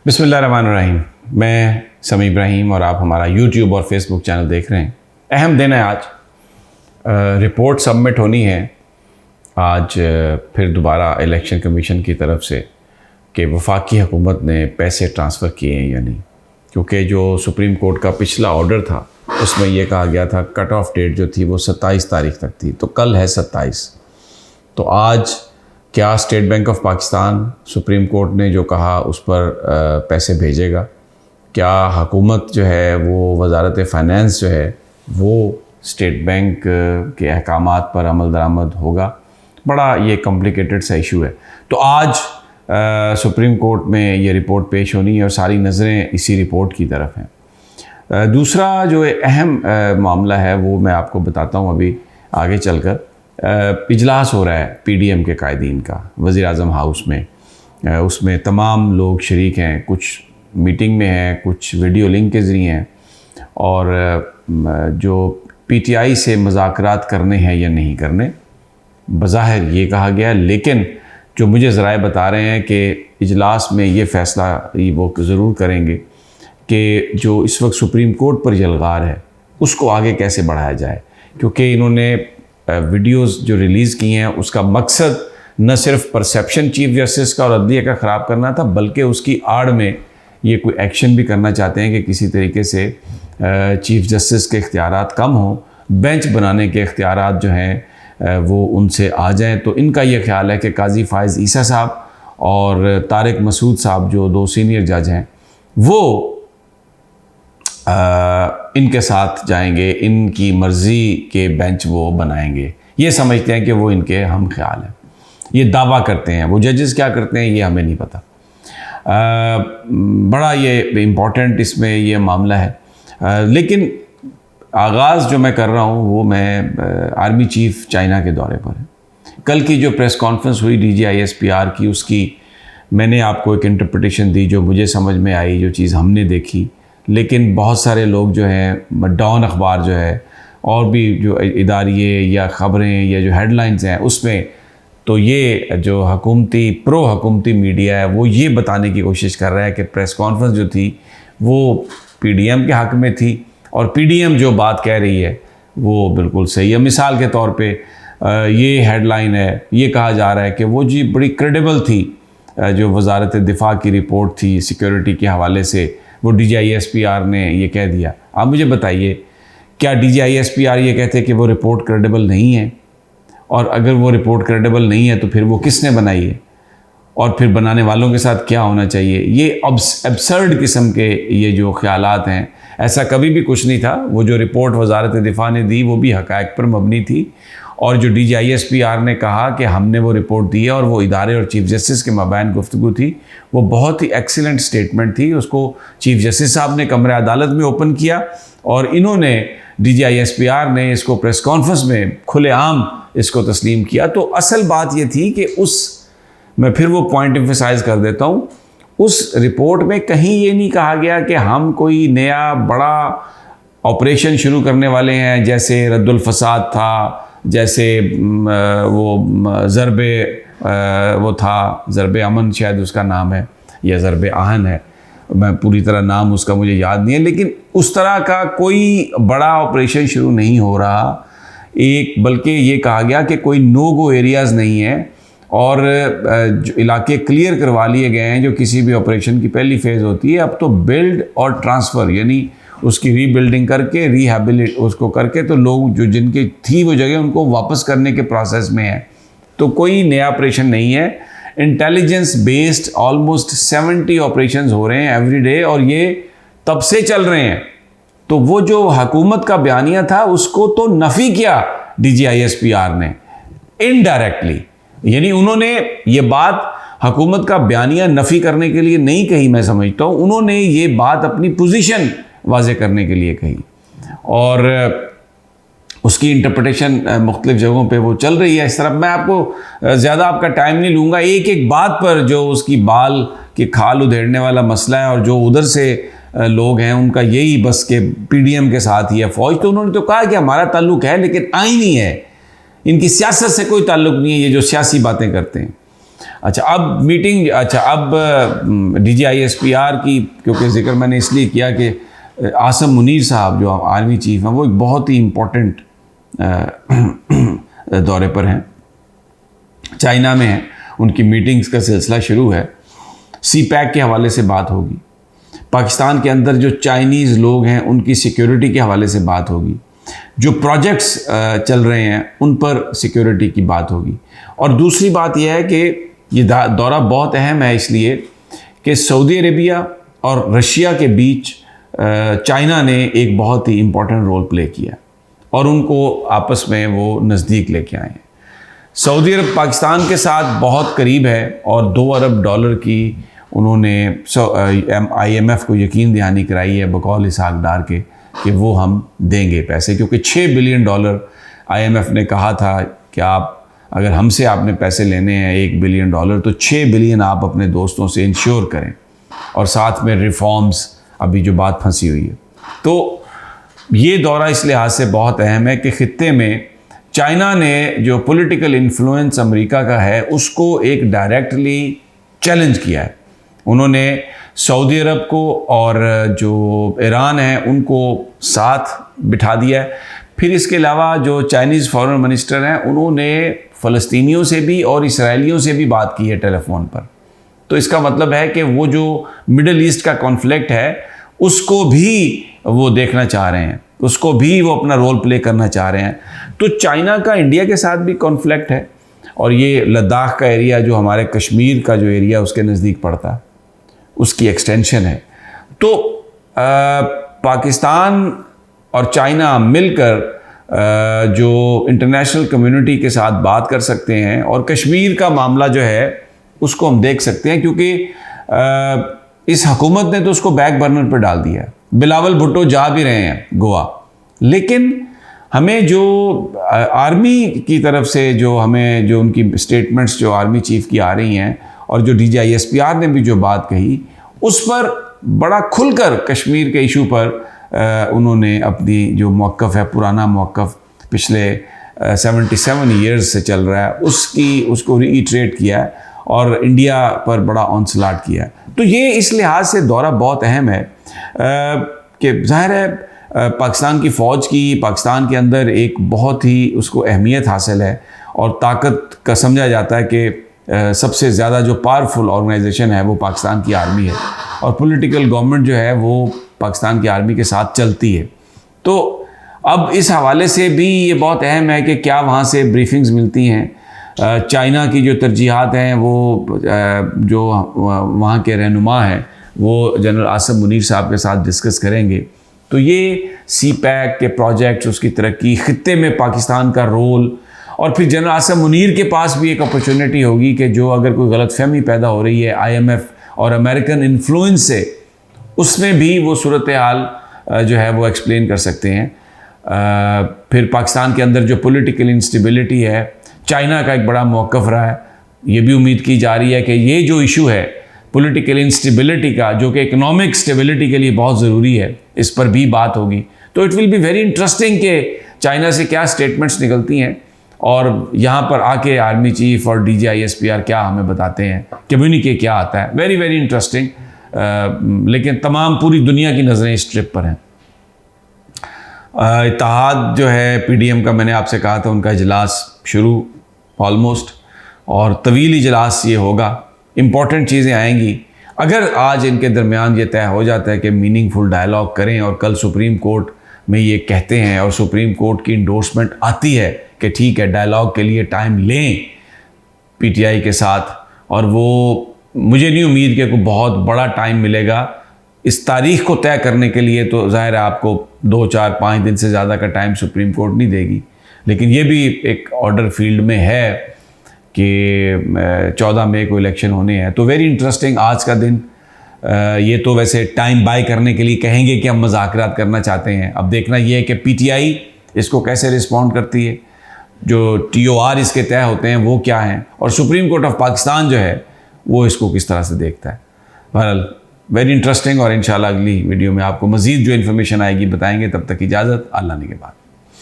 बिस्मिल्लाहिर्रहमानिर्रहीम। मैं समी इब्राहिम और आप हमारा यूट्यूब और फेसबुक चैनल देख रहे हैं। अहम दिन है आज, रिपोर्ट सबमिट होनी है आज फिर दोबारा इलेक्शन कमीशन की तरफ से कि वफाकी हुकूमत ने पैसे ट्रांसफ़र किए हैं या नहीं, क्योंकि जो सुप्रीम कोर्ट का पिछला ऑर्डर था उसमें यह कहा गया था कट ऑफ डेट जो थी वो 27 तारीख तक थी, तो कल है 27। तो आज क्या state bank of Pakistan supreme court ने जो कहा उस पर पैसे भेजेगा? क्या हुकूमत जो है वो वजारत फ़ाइनेंस जो है वो स्टेट बैंक के अहकामात पर अमल दरामद होगा? बड़ा ये कॉम्प्लिकेटेड सा इशू है। तो आज सुप्रीम कोर्ट में ये रिपोर्ट पेश होनी है और सारी नज़रें इसी रिपोर्ट की तरफ हैं। दूसरा जो अहम मामला है वो मैं आपको बताता हूँ अभी आगे चलकर। इजलास हो रहा है पीडीएम के कायदीन का वज़ीर आज़म हाउस में, उसमें तमाम लोग शरीक हैं, कुछ मीटिंग में हैं, कुछ वीडियो लिंक के ज़रिए हैं, और जो पीटीआई से मुज़ाकरात करने हैं या नहीं करने बज़ाहिर ये कहा गया, लेकिन जो मुझे ज़राए बता रहे हैं कि इजलास में ये फ़ैसला वो ज़रूर करेंगे कि जो इस वक्त सुप्रीम कोर्ट पर यलगार है उसको आगे कैसे बढ़ाया जाए, क्योंकि इन्होंने वीडियोस जो रिलीज़ किए हैं उसका मकसद न सिर्फ परसेप्शन चीफ जस्टिस का और अदलिया का ख़राब करना था, बल्कि उसकी आड़ में ये कोई एक्शन भी करना चाहते हैं कि किसी तरीके से चीफ जस्टिस के इख्तियारात कम हों, बेंच बनाने के इख्तियारात जो हैं वो उनसे आ जाएं। तो इनका ये ख्याल है कि काजी फ़ाइज़ ईसा साहब और तारिक मसूद साहब जो दो सीनियर जज हैं वो इनके साथ जाएंगे, इनकी मर्ज़ी के बेंच वो बनाएंगे। ये समझते हैं कि वो इनके हम ख्याल हैं, ये दावा करते हैं। वो जजेस क्या करते हैं ये हमें नहीं पता। बड़ा ये इम्पॉर्टेंट इसमें ये मामला है। लेकिन आगाज़ जो मैं कर रहा हूँ वो मैं आर्मी चीफ़ चाइना के दौरे पर है। कल की जो प्रेस कॉन्फ्रेंस हुई DGISPR की, उसकी मैंने आपको एक इंटरप्रिटेशन दी जो मुझे समझ में आई, जो चीज़ हमने देखी। लेकिन बहुत सारे लोग जो हैं, डॉन अखबार जो है और भी जो इदारिये या ख़बरें या जो हेडलाइंस हैं उसमें तो ये जो हुकूमती प्रो हुकूमती मीडिया है वो ये बताने की कोशिश कर रहा है कि प्रेस कॉन्फ्रेंस जो थी वो पीडीएम के हक़ में थी और पीडीएम जो बात कह रही है वो बिल्कुल सही है। मिसाल के तौर पे ये हेडलाइन है, ये कहा जा रहा है कि वो जी बड़ी क्रेडिबल थी जो वजारत दिफा की रिपोर्ट थी सिक्योरिटी के हवाले से, वो DGISPR ने ये कह दिया। आप मुझे बताइए, क्या DGISPR ये कहते हैं कि वो रिपोर्ट क्रेडिबल नहीं है? और अगर वो रिपोर्ट क्रेडिबल नहीं है तो फिर वो किसने बनाई है और फिर बनाने वालों के साथ क्या होना चाहिए? ये एब्सर्ड किस्म के ये जो ख्यालात हैं, ऐसा कभी भी कुछ नहीं था। वो जो रिपोर्ट वजारत दिफा ने दी वो भी हक़ाइक़ पर मबनी थी, और जो DGISPR ने कहा कि हमने वो रिपोर्ट दी है और वो इदारे और चीफ जस्टिस के मबैन गुफ्तगू थी, वो बहुत ही एक्सीलेंट स्टेटमेंट थी। उसको चीफ जस्टिस साहब ने कमरे अदालत में ओपन किया और इन्होंने DGISPR ने इसको प्रेस कॉन्फ्रेंस में खुलेआम इसको तस्लीम किया। तो असल बात ये थी कि मैं फिर वो पॉइंट एम्फसाइज़ कर देता हूँ, उस रिपोर्ट में कहीं ये नहीं कहा गया कि हम कोई नया बड़ा ऑपरेशन शुरू करने वाले हैं, जैसे रद्दुल फसाद था, जैसे वो ज़रबे अमन शायद उसका नाम है या ज़रबे आहन है, मैं पूरी तरह नाम उसका मुझे याद नहीं है, लेकिन उस तरह का कोई बड़ा ऑपरेशन शुरू नहीं हो रहा। बल्कि ये कहा गया कि कोई नो गो एरियाज़ नहीं है और जो इलाके क्लियर करवा लिए गए हैं जो किसी भी ऑपरेशन की पहली फ़ेज़ होती है। अब तो बिल्ड और ट्रांसफ़र यानी उसकी रीबिल्डिंग करके रिहैबिलिट उसको करके तो लोग जो जिनकी थी वो जगह उनको वापस करने के प्रोसेस में है। तो कोई नया ऑपरेशन नहीं है। इंटेलिजेंस बेस्ड ऑलमोस्ट 70 ऑपरेशंस हो रहे हैं एवरी डे और ये तब से चल रहे हैं। तो वो जो हुकूमत का बयानिया था उसको तो नफ़ी किया DGISPR ने इनडायरेक्टली, यानी उन्होंने ये बात हुकूमत का बयानिया नफ़ी करने के लिए नहीं कही, मैं समझता हूँ उन्होंने ये बात अपनी पोजीशन वाज़े करने के लिए कही और उसकी इंटरप्रिटेशन मुख्तलिफ़ जगहों पे वो चल रही है। इस तरफ मैं आपको ज़्यादा आपका टाइम नहीं लूँगा। एक एक बात पर जो उसकी बाल की खाल उधेड़ने वाला मसला है और जो उधर से लोग हैं उनका यही बस के पीडीएम के साथ ही है फ़ौज। तो उन्होंने तो कहा कि हमारा ताल्लुक़ है लेकिन आईनी है, इनकी सियासत से कोई ताल्लुक़ नहीं है, ये जो सियासी बातें करते हैं। अच्छा, अब मीटिंग, अच्छा अब DGISPR की क्योंकि जिक्र मैंने इसलिए किया कि आसम मुनीर साहब जो आर्मी चीफ हैं वो एक बहुत ही इम्पोर्टेंट दौरे पर हैं, चाइना में हैं, उनकी मीटिंग्स का सिलसिला शुरू है। CPEC के हवाले से बात होगी, पाकिस्तान के अंदर जो चाइनीज़ लोग हैं उनकी सिक्योरिटी के हवाले से बात होगी, जो प्रोजेक्ट्स चल रहे हैं उन पर सिक्योरिटी की बात होगी। और दूसरी बात यह है कि ये दौरा बहुत अहम है इसलिए कि सऊदी अरेबिया और रशिया के बीच चाइना ने एक बहुत ही इम्पोर्टेंट रोल प्ले किया और उनको आपस में वो नज़दीक लेके आए हैं। सऊदी अरब पाकिस्तान के साथ बहुत करीब है और $2 अरब की उन्होंने IMF को यकीन दहानी कराई है बकौल इसहाक डार के कि वो हम देंगे पैसे, क्योंकि $6 बिलियन IMF ने कहा था कि आप अगर हमसे आपने पैसे लेने हैं $1 बिलियन तो $6 बिलियन आप अपने दोस्तों से इंश्योर करें, और साथ में रिफॉर्म्स अभी जो बात फंसी हुई है। तो ये दौरा इस लिहाज से बहुत अहम है कि ख़ित्ते में चाइना ने जो पॉलिटिकल इन्फ्लुएंस अमेरिका का है उसको एक डायरेक्टली चैलेंज किया है। उन्होंने सऊदी अरब को और जो ईरान है उनको साथ बिठा दिया है। फिर इसके अलावा जो चाइनीज़ फॉरेन मिनिस्टर हैं उन्होंने फ़लस्तीनियों से भी और इसराइलियों से भी बात की है टेलीफोन पर। तो इसका मतलब है कि वो जो मिडल ईस्ट का कॉन्फ्लिक्ट है उसको भी वो देखना चाह रहे हैं, उसको भी वो अपना रोल प्ले करना चाह रहे हैं। तो चाइना का इंडिया के साथ भी कॉन्फ्लिक्ट है और ये लद्दाख का एरिया जो हमारे कश्मीर का जो एरिया उसके नज़दीक पड़ता है उसकी एक्सटेंशन है। तो पाकिस्तान और चाइना मिलकर जो इंटरनेशनल कम्युनिटी के साथ बात कर सकते हैं और कश्मीर का मामला जो है उसको हम देख सकते हैं, क्योंकि इस हुकूमत ने तो उसको बैक बर्नर पर डाल दिया है। बिलावल भुट्टो जा भी रहे हैं गोवा, लेकिन हमें जो आर्मी की तरफ से जो हमें जो उनकी स्टेटमेंट्स जो आर्मी चीफ की आ रही हैं और जो DGISPR ने भी जो बात कही उस पर बड़ा खुलकर कश्मीर के इशू पर उन्होंने अपनी जो मौक़िफ़ है, पुराना मौक़िफ़ पिछले 77 ईयर्स से चल रहा है उसको रीइटरेट किया है और इंडिया पर बड़ा ऑनस्लाट किया है। तो ये इस लिहाज से दौरा बहुत अहम है कि ज़ाहिर है पाकिस्तान की फ़ौज की पाकिस्तान के अंदर एक बहुत ही उसको अहमियत हासिल है और ताकत का समझा जाता है कि सबसे ज़्यादा जो पावरफुल ऑर्गेनाइजेशन है वो पाकिस्तान की आर्मी है और पॉलिटिकल गवर्नमेंट जो है वो पाकिस्तान की आर्मी के साथ चलती है। तो अब इस हवाले से भी ये बहुत अहम है कि क्या वहाँ से ब्रीफिंग्स मिलती हैं। चाइना की जो तरजीहात हैं वो जो वहाँ के रहनुमा हैं वो जनरल आसम मुनीर साहब के साथ डिस्कस करेंगे। तो ये CPEC के प्रोजेक्ट्स, उसकी तरक्की, ख़ित्ते में पाकिस्तान का रोल, और फिर जनरल आसम मुनीर के पास भी एक अपॉर्चुनिटी होगी कि जो अगर कोई गलतफहमी पैदा हो रही है IMF और अमेरिकन इन्फ्लुएंस से, उसमें भी वो सूरत हाल जो है वो एक्सप्लेन कर सकते हैं। फिर पाकिस्तान के अंदर जो पॉलिटिकल इंस्टेबिलिटी है, चाइना का एक बड़ा मौक़िफ़ रहा है। ये भी उम्मीद की जा रही है कि ये जो इशू है पॉलिटिकल इंस्टेबिलिटी का, जो कि इकोनॉमिक स्टेबिलिटी के लिए बहुत ज़रूरी है, इस पर भी बात होगी। तो it will be very interesting कि चाइना से क्या स्टेटमेंट्स निकलती हैं और यहाँ पर आके आर्मी चीफ और DGISPR क्या हमें बताते हैं, कम्युनिके क्या आता है। Very very interesting. लेकिन तमाम पूरी दुनिया की नज़रें इस ट्रिप पर हैं। इत्तेहाद जो है PDM का, मैंने आपसे कहा था उनका इजलास शुरू ऑलमोस्ट, और तवील इजलास ये होगा, इम्पॉर्टेंट चीज़ें आएंगी। अगर आज इनके दरमियान ये तय हो जाता है कि मीनिंगफुल डायलॉग करें और कल सुप्रीम कोर्ट में ये कहते हैं और सुप्रीम कोर्ट की इंडोर्समेंट आती है कि ठीक है डायलॉग के लिए टाइम लें PTI के साथ, और वो मुझे नहीं उम्मीद कि कोई बहुत बड़ा टाइम मिलेगा इस तारीख़ को तय करने के लिए। तो ज़ाहिर है आपको 2, 4, 5 दिन से ज़्यादा का टाइम सुप्रीम कोर्ट नहीं देगी, लेकिन ये भी एक ऑर्डर फील्ड में है कि 14 मई को इलेक्शन होने हैं। तो वेरी इंटरेस्टिंग आज का दिन। ये तो वैसे टाइम बाय करने के लिए कहेंगे कि हम मुज़ाकरात करना चाहते हैं। अब देखना ये है कि PTI इसको कैसे रिस्पॉन्ड करती है, जो TOR इसके तय होते हैं वो क्या हैं, और सुप्रीम कोर्ट ऑफ पाकिस्तान जो है वो इसको किस तरह से देखता है। बहरहाल वेरी इंटरेस्टिंग, और इंशाल्लाह अगली वीडियो में आपको मज़ीद जो इन्फॉर्मेशन आएगी बताएंगे। तब तक इजाज़त, अल्लाह ने के बाद।